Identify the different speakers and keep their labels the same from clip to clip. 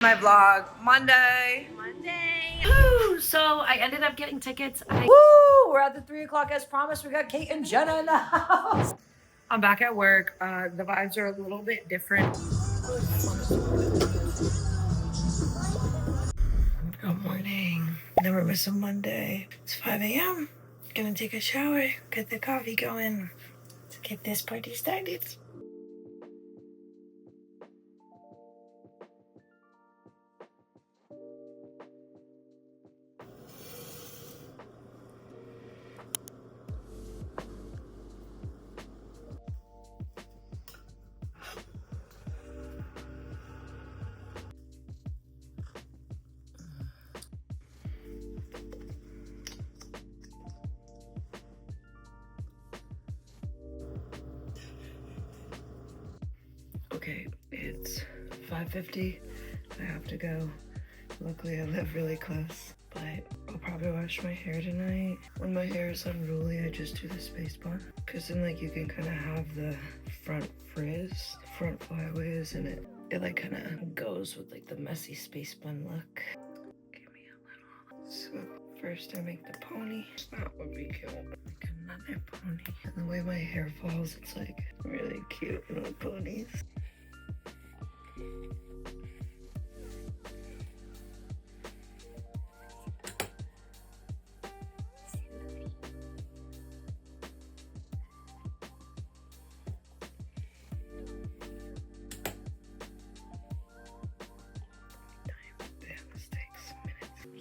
Speaker 1: My vlog Monday.
Speaker 2: Woo! So I ended up getting tickets.
Speaker 1: Woo! We're at the 3 o'clock as promised. We got Kate and Jenna in the house. I'm back at work. The vibes are a little bit different. Good morning. Never miss a Monday. It's 5 a.m. Gonna take a shower, get the coffee going. Let's get this party started. Okay, it's 5:50. I have to go. Luckily, I live really close, but I'll probably wash my hair tonight. When my hair is unruly, I just do the space bun, because then like you can kind of have the front frizz, front flyaways, and it like kind of goes with like the messy space bun look. Give me a little. So first I make the pony. That would be cute. Make another pony. And the way my hair falls, it's like really cute little ponies.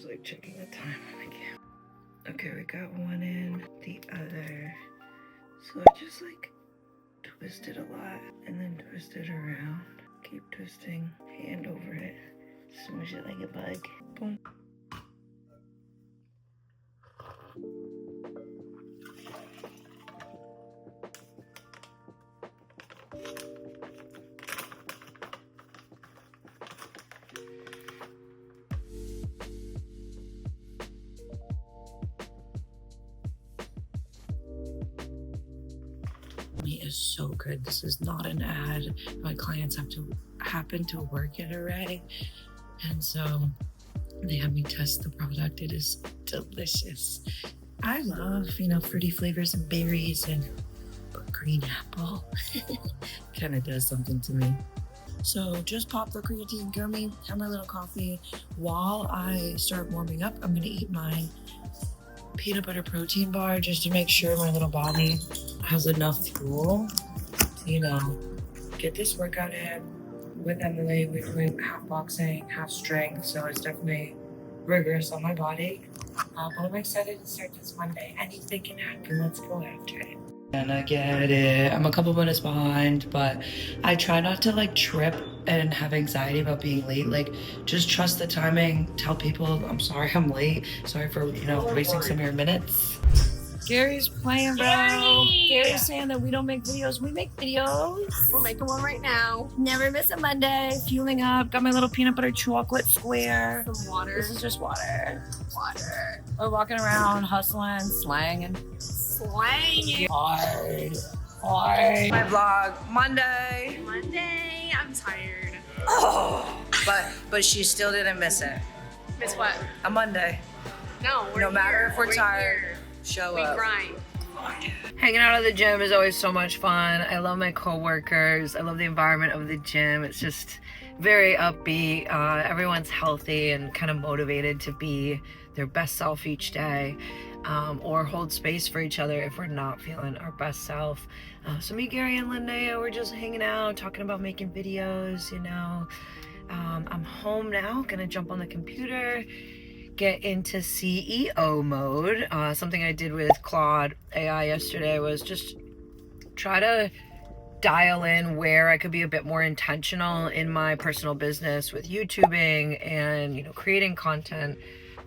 Speaker 1: Like checking the time on the camera. Okay, we got one in, the other. So I just like twist it a lot and then twist it around. Keep twisting, hand over it, smush it like a bug. Boom. Is so good. This is not an ad. My clients happen to work at Array, and so they have me test the product. It is delicious. I love, fruity flavors and berries and green apple. Kind of does something to me. So just pop the creatine gummy, have my little coffee. While I start warming up, I'm gonna eat my peanut butter protein bar just to make sure my little body has enough fuel to, get this workout in. With Emily, we're doing half boxing, half strength, so it's definitely rigorous on my body. But I'm excited to start this Monday. Anything can happen. Let's go after it. And I get it. I'm a couple minutes behind, but I try not to trip and have anxiety about being late. Just trust the timing. Tell people I'm sorry I'm late. Sorry for, wasting some of your minutes. Gary's playing, bro. Gary's saying that we don't make videos. We make videos.
Speaker 2: We're making one right now.
Speaker 1: Never miss a Monday. Fueling up. Got my little peanut butter chocolate square.
Speaker 2: Some water.
Speaker 1: This is just water.
Speaker 2: Water.
Speaker 1: We're walking around, hustling, slanging. Hard. My vlog Monday.
Speaker 2: I'm tired.
Speaker 1: Oh, but she still didn't miss it.
Speaker 2: Miss what?
Speaker 1: A Monday.
Speaker 2: No,
Speaker 1: No matter if we're tired,
Speaker 2: here.
Speaker 1: show
Speaker 2: We
Speaker 1: up.
Speaker 2: grind.
Speaker 1: Hanging out at the gym is always so much fun. I love my coworkers. I love the environment of the gym. It's just very upbeat. Everyone's healthy and kind of motivated to be their best self each day, or hold space for each other if we're not feeling our best self. So me, Gary, and Linnea, we're just hanging out, talking about making videos, I'm home now, gonna jump on the computer, get into CEO mode. Something I did with Claude AI yesterday was just try to dial in where I could be a bit more intentional in my personal business with YouTubing and, creating content.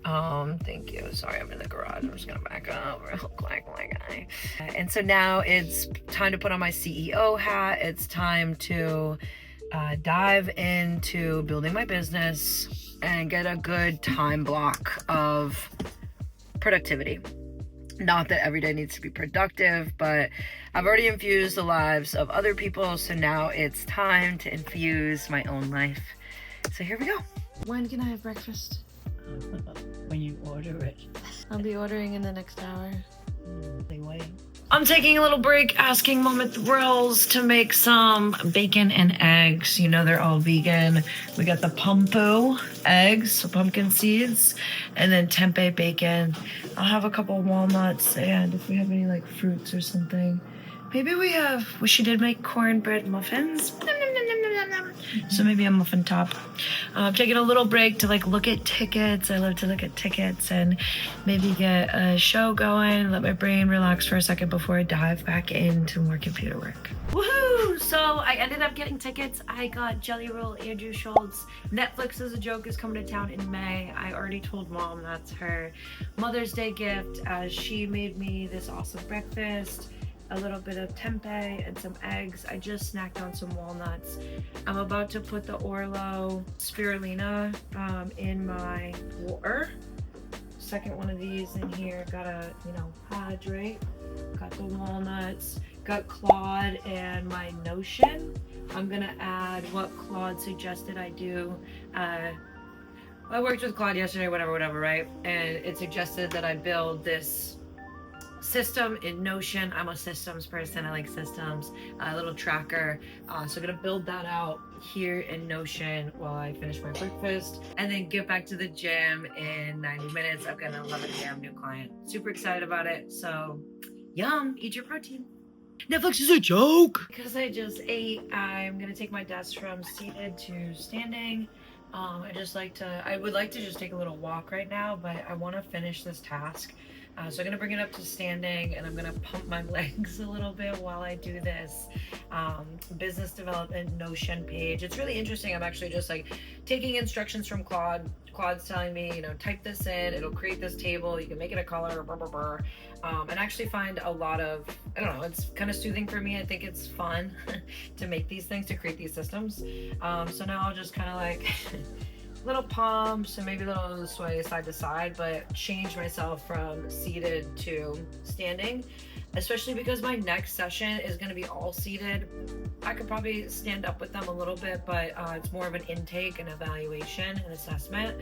Speaker 1: Thank you. Sorry, I'm in the garage. I'm just gonna back up real quick. And so now it's time to put on my CEO hat. It's time to dive into building my business and get a good time block of productivity. Not that every day needs to be productive, but I've already infused the lives of other people, so now it's time to infuse my own life. So here we go. When can I have breakfast?
Speaker 3: When you order it.
Speaker 1: I'll be ordering in the next hour.
Speaker 3: They wait.
Speaker 2: I'm taking a little break asking Mom at the Grills to make some bacon and eggs. You know, they're all vegan. We got the pumpo eggs, so pumpkin seeds, and then tempeh bacon. I'll have a couple walnuts, and if we have any like fruits or something. Maybe she did make cornbread muffins. Nom, nom, nom, nom, nom, nom. So maybe a muffin top. I'm taking a little break to like look at tickets. I love to look at tickets and maybe get a show going, let my brain relax for a second before I dive back into more computer work. Woohoo! So I ended up getting tickets. I got Jelly Roll, Andrew Schultz. Netflix as a Joke is coming to town in May. I already told Mom that's her Mother's Day gift. She made me this awesome breakfast. A little bit of tempeh and some eggs. I just snacked on some walnuts. I'm about to put the Orlo spirulina in my water. Second one of these in here. Gotta, hydrate. Got the walnuts. Got Claude and my Notion. I'm gonna add what Claude suggested I do. I worked with Claude yesterday, whatever, right? And it suggested that I build this system in Notion. I'm a systems person. I like systems. A little tracker. So I'm gonna build that out here in Notion while I finish my breakfast, and then get back to the gym in 90 minutes. I've got an 11 a.m. new client. Super excited about it. So, yum! Eat your protein.
Speaker 3: Netflix is a joke.
Speaker 2: Because I just ate, I'm gonna take my desk from seated to standing. I would like to just take a little walk right now, but I want to finish this task. So I'm gonna bring it up to standing, and I'm gonna pump my legs a little bit while I do this business development Notion page. It's really interesting. I'm actually just like taking instructions from Claude. Claude's telling me, type this in, it'll create this table, you can make it a color, blah, blah, blah. And actually find a lot of, I don't know, it's kind of soothing for me. I think it's fun to make these things, to create these systems. So now I'll just kind of like little pumps and maybe a little sway side to side, but change myself from seated to standing, especially because my next session is going to be all seated. I could probably stand up with them a little bit, but it's more of an intake and evaluation and assessment.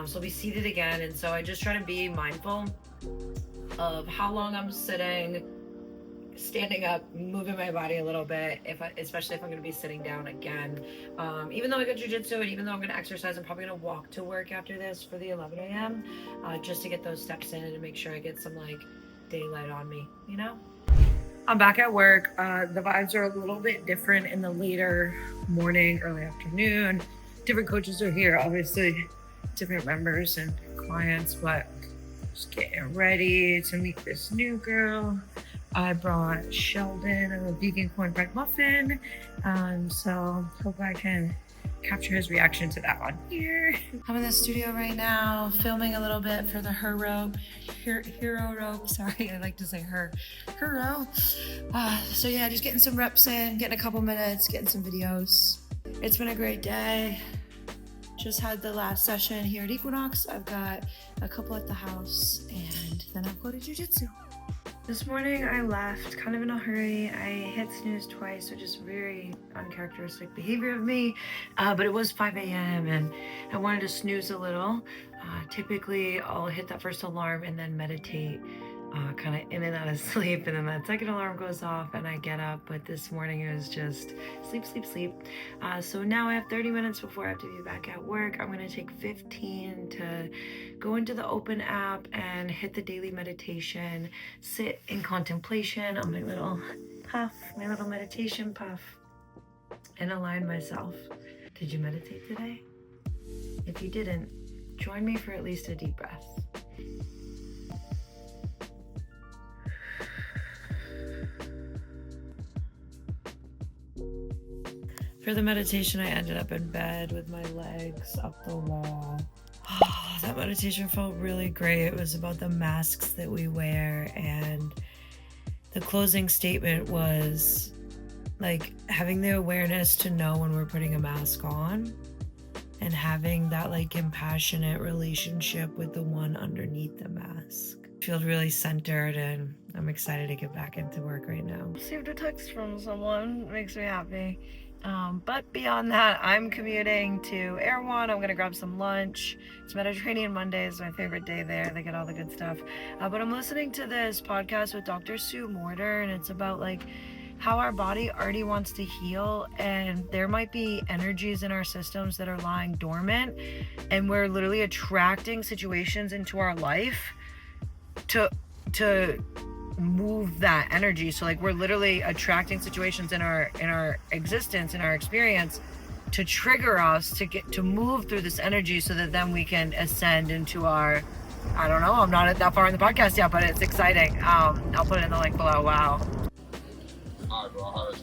Speaker 2: So I'll be seated again. And so I just try to be mindful of how long I'm sitting, standing up, moving my body a little bit, especially if I'm going to be sitting down again. Even though I got jujitsu and even though I'm going to exercise, I'm probably going to walk to work after this for the 11 a.m. Just to get those steps in and make sure I get some like daylight on me, I'm back at work. The vibes are a little bit different in the later morning, early afternoon. Different coaches are here, obviously, different members and clients, but just getting ready to meet this new girl. I brought Sheldon a vegan cornbread muffin, so hope I can capture his reaction to that one here. I'm in the studio right now, filming a little bit for the hero rope. Sorry, I like to say hero. So yeah, just getting some reps in, getting a couple minutes, getting some videos. It's been a great day. Just had the last session here at Equinox. I've got a couple at the house, and then I'll go to jiu-jitsu. This morning I left kind of in a hurry. I hit snooze twice, which is very uncharacteristic behavior of me, but it was 5 a.m. and I wanted to snooze a little. Typically I'll hit that first alarm and then meditate, kind of in and out of sleep, and then that second alarm goes off and I get up, but this morning it was just sleep. So now I have 30 minutes before I have to be back at work. I'm going to take 15 to go into the open app and hit the daily meditation, sit in contemplation on my little meditation puff, and align myself. Did you meditate today? If you didn't, join me for at least a deep breath. For the meditation, I ended up in bed with my legs up the wall. Oh, that meditation felt really great. It was about the masks that we wear, and the closing statement was like having the awareness to know when we're putting a mask on and having that like compassionate relationship with the one underneath the mask. I feel really centered, and I'm excited to get back into work right now. Received a text from someone. It makes me happy.
Speaker 1: But beyond that, I'm commuting to Erewhon. I'm gonna grab some lunch. It's Mediterranean Mondays, my favorite day there. They get all the good stuff. But I'm listening to this podcast with Dr. Sue Morter, and it's about like how our body already wants to heal, and there might be energies in our systems that are lying dormant, and we're literally attracting situations into our life to move that energy. So like we're literally attracting situations in our existence, in our experience, to trigger us to get to move through this energy so that then we can ascend into our, I don't know, I'm not that far in the podcast yet, but it's exciting. I'll put it in the link below. Wow.
Speaker 4: Alright, bro, I'll have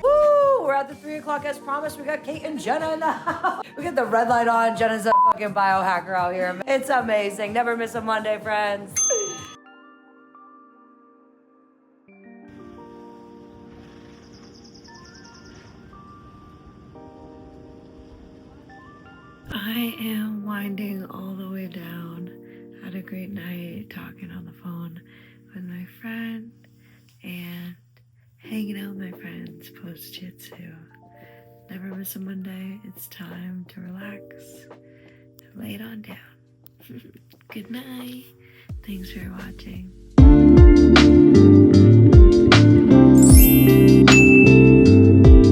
Speaker 2: Woo! We're at the 3 o'clock as promised. We got Kate and Jenna in the house. We got the red light on. Jenna's a fucking biohacker out here. It's amazing. Never miss a Monday, friends.
Speaker 1: I am winding all the way down. Had a great night talking on the phone with my friend and hanging out with my friends post jitsu. Never miss a Monday. It's time to relax and lay it on down. Good night. Thanks for watching.